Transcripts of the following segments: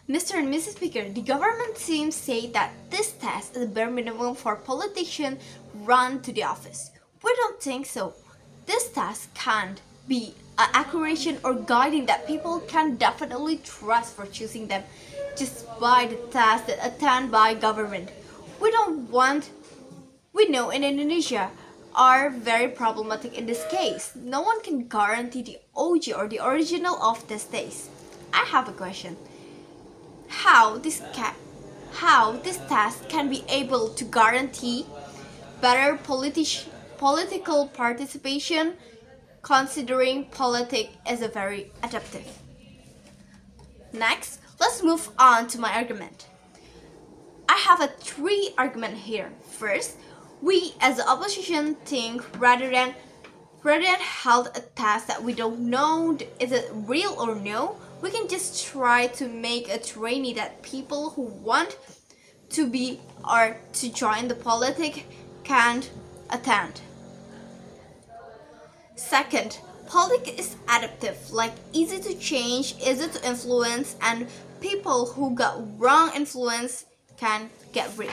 Mr. and Mrs. Speaker, the government seems to say that this test is the bare minimum for politicians run to the office. We don't think so. This task can't be an accuracy or guiding that people can definitely trust for choosing them just by the task that attend by government. We don't want we know in Indonesia are very problematic in this case. No one can guarantee the OG or the original of this taste. I have a question. How how this task can be able to guarantee better political participation considering politics is a very adaptive. Next, let's move on to my argument. I have a three argument here. First, we as the opposition think rather than held a task that we don't know is it real or no, we can just try to make a trainee that people who want to be or to join the politic can't attend. Second, politics is adaptive, like easy to change, easy to influence, and people who got wrong influence can get rid.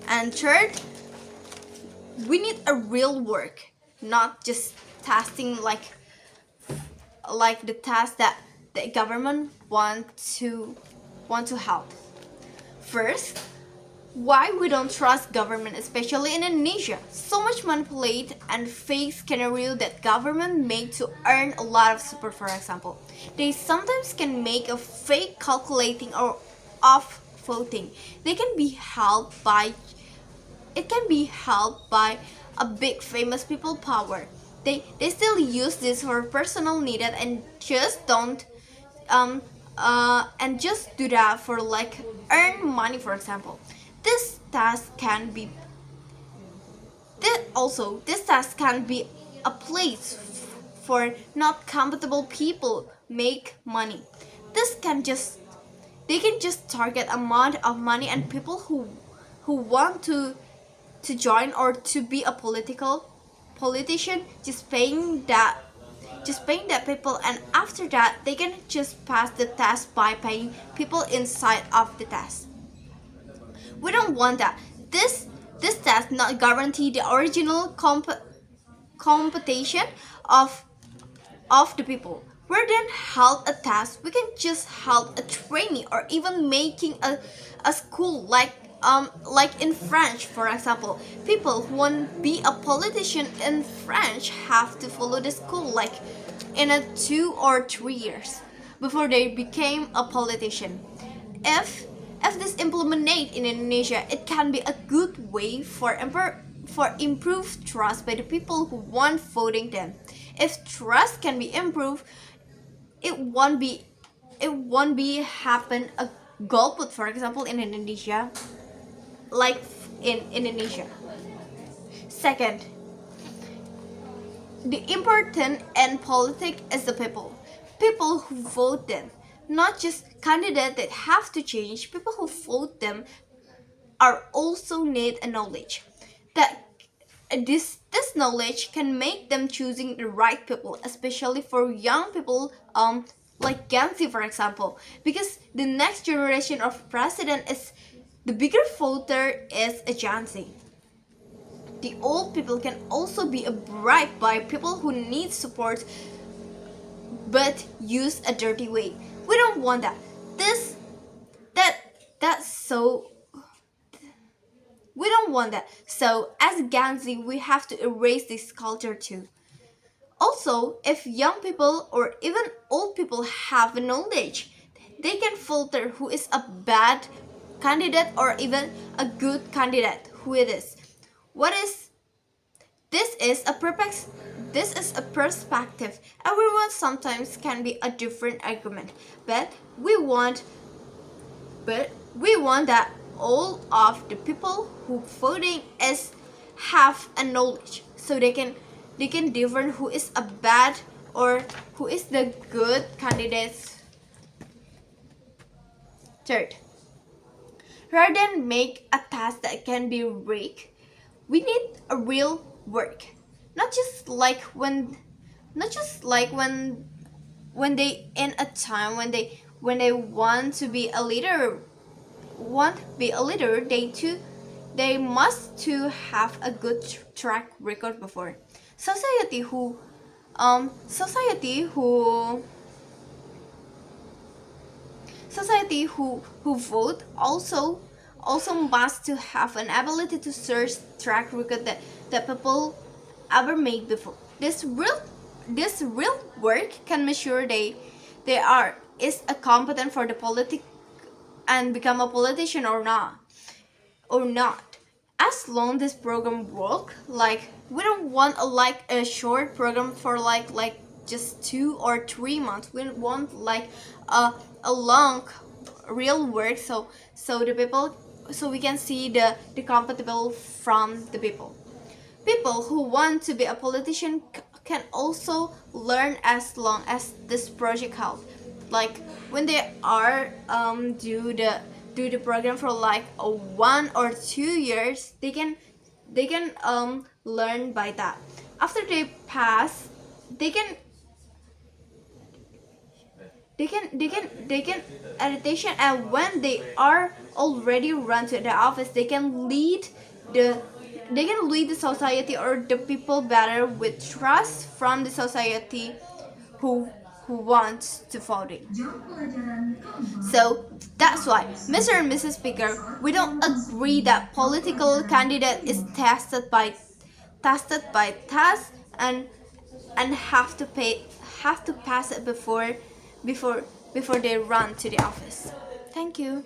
And third, we need a real work, not just testing like the task that the government want to help. First, why we don't trust government, especially in Indonesia. So much manipulate and fake scenario that government make to earn a lot of support, for example. They sometimes can make a fake calculating or off voting. They can be helped by it can be helped by a big famous people power. They still use this for personal needed and just don't and just do that for like earn money, for example. This task can be this task can be a place for not compatible people make money. This can just they can just target amount of money and people who want to join or to be a politician just paying that people, and after that they can just pass the test by paying people inside of the test. We don't want that. This test not guarantee the original competition of the people. Rather than help a task, we can just help a trainee or even making a school like in French, for example. People who want to be a politician in French have to follow the school like in a 2 or 3 years before they became a politician. If this implemented in Indonesia, it can be a good way for improved trust by the people who want voting them. If trust can be improved, it won't be happen a golput, for example, in Indonesia, like in Indonesia. Second, the important in politics is the people. People who vote them, not just candidates that have to change. People who vote them are also need a knowledge that this knowledge can make them choosing the right people, especially for young people like Gen Z, for example, because the next generation of president is the bigger voter is a Gen Z. The old people can also be bribed by people who need support but use a dirty way. We don't want that. That's so we don't want that. So as Gen Z, we have to erase this culture too. Also, if young people or even old people have knowledge, they can filter who is a bad candidate or even a good candidate, who it is. What is this is a perspective. Everyone sometimes can be a different argument, but we want that all of the people who voting is have a knowledge so they can different who is a bad or who is the good candidates. Third, rather than make a task that can be rigged, we need a real work. Not just like when when they in a time when they want to be a leader, they must to have a good track record before. Society who society who vote also must to have an ability to search track record that people ever made before. This real work can measure they are is a competent for the politic and become a politician or not. As long this program work, like we don't want a short program for like just 2 or 3 months. We want like a long real work, so the people, so we can see the compatible from the people. People who want to be a politician can also learn as long as this project helps. Like when they are do the program for like 1 or 2 years, they can learn by that. After they pass, they can they can adaptation, and when they are already run to the office, the they can lead the society or the people better with trust from the society who who wants to voting. So that's why, Mr. and Mrs. Speaker, we don't agree that political candidate is tested by tests and have to pass it before before they run to the office. Thank you.